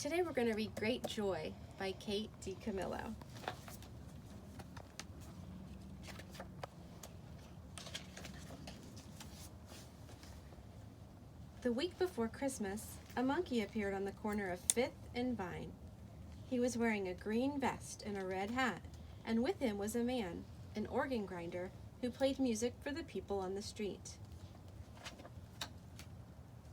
Today we're going to read Great Joy by Kate DiCamillo. The week before Christmas, a monkey appeared on the corner of 5th and Vine. He was wearing a green vest and a red hat, and with him was a man, an organ grinder, who played music for the people on the street.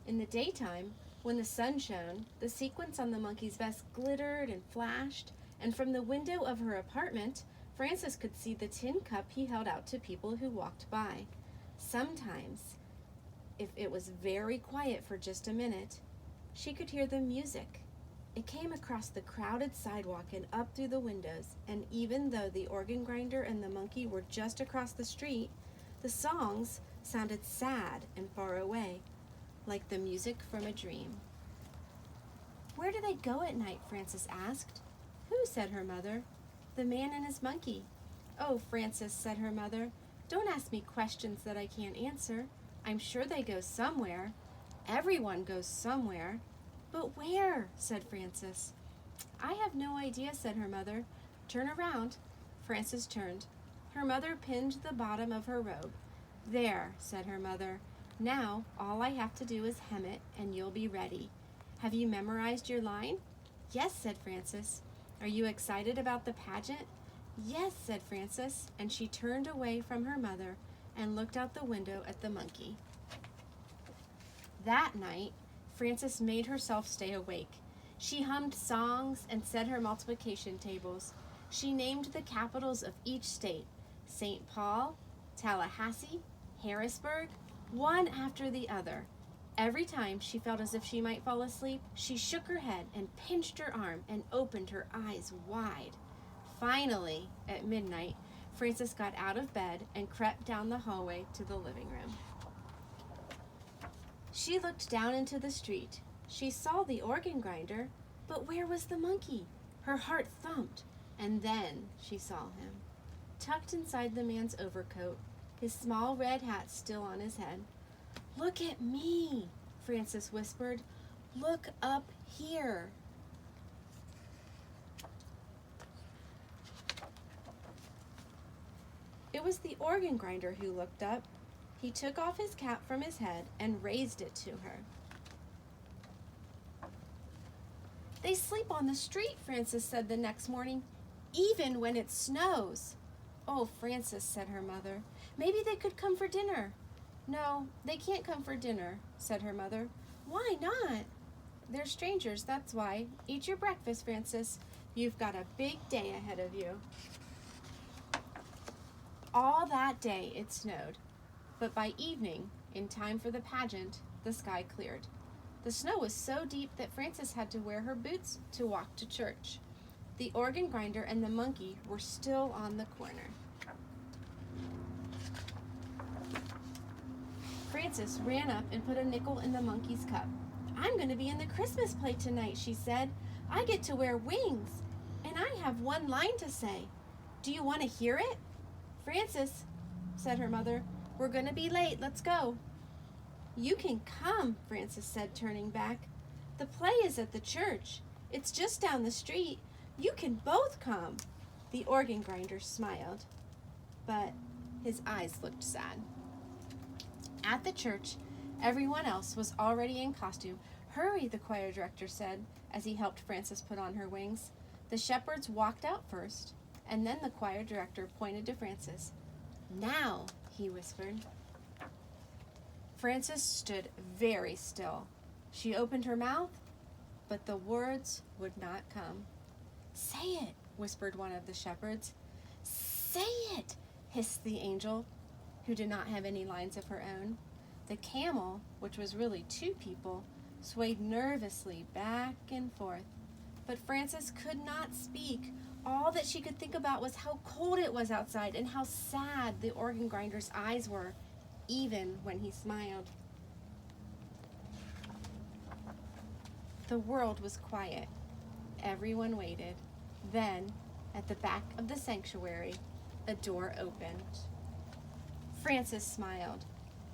In the daytime, when the sun shone, the sequins on the monkey's vest glittered and flashed, and from the window of her apartment, Frances could see the tin cup he held out to people who walked by. Sometimes, if it was very quiet for just a minute, she could hear the music. It came across the crowded sidewalk and up through the windows, and even though the organ grinder and the monkey were just across the street, the songs sounded sad and far away, like the music from a dream. "Where do they go at night?" Frances asked. "Who?" said her mother. "The man and his monkey." "Oh, Frances," said her mother, "don't ask me questions that I can't answer. I'm sure they go somewhere. Everyone goes somewhere." "But where?" said Frances. "I have no idea," said her mother. "Turn around." Frances turned. Her mother pinned the bottom of her robe. "There," said her mother. "Now all I have to do is hem it, and you'll be ready. Have you memorized your line?" "Yes," said Frances. "Are you excited about the pageant?" "Yes," said Frances, and she turned away from her mother and looked out the window at the monkey. That night, Frances made herself stay awake. She hummed songs and said her multiplication tables. She named the capitals of each state: St. Paul, Tallahassee, Harrisburg, one after the other. Every time she felt as if she might fall asleep, she shook her head and pinched her arm and opened her eyes wide. Finally, at midnight, Frances got out of bed and crept down the hallway to the living room. She looked down into the street. She saw the organ grinder, but where was the monkey? Her heart thumped, and then she saw him, tucked inside the man's overcoat, his small red hat still on his head. "Look at me," Frances whispered. "Look up here." It was the organ grinder who looked up. He took off his cap from his head and raised it to her. "They sleep on the street," Frances said the next morning, "even when it snows." "Oh, Frances," said her mother, "maybe they could come for dinner." "No, they can't come for dinner," said her mother. "Why not?" "They're strangers, that's why. Eat your breakfast, Frances. You've got a big day ahead of you." All that day it snowed, but by evening, in time for the pageant, the sky cleared. The snow was so deep that Frances had to wear her boots to walk to church. The organ grinder and the monkey were still on the corner. Frances ran up and put a nickel in the monkey's cup. "I'm going to be in the Christmas play tonight," she said. "I get to wear wings, and I have one line to say. Do you want to hear it?" "Frances," said her mother, "we're going to be late. Let's go." "You can come," Frances said, turning back. "The play is at the church. It's just down the street. You can both come." The organ grinder smiled, but his eyes looked sad. At the church, everyone else was already in costume. "Hurry," the choir director said, as he helped Frances put on her wings. The shepherds walked out first, and then the choir director pointed to Frances. "Now," he whispered. Frances stood very still. She opened her mouth, but the words would not come. "Say it," whispered one of the shepherds. "Say it," hissed the angel, who did not have any lines of her own. The camel, which was really two people, swayed nervously back and forth. But Frances could not speak. All that she could think about was how cold it was outside and how sad the organ grinder's eyes were, even when he smiled. The world was quiet. Everyone waited. Then, at the back of the sanctuary, a door opened. Frances smiled.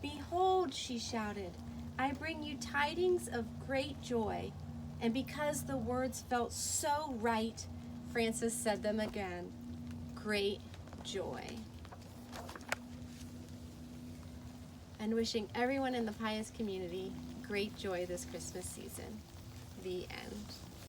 "Behold," she shouted, "I bring you tidings of great joy." And because the words felt so right, Frances said them again. Great joy. And wishing everyone in the Pious community great joy this Christmas season. The end.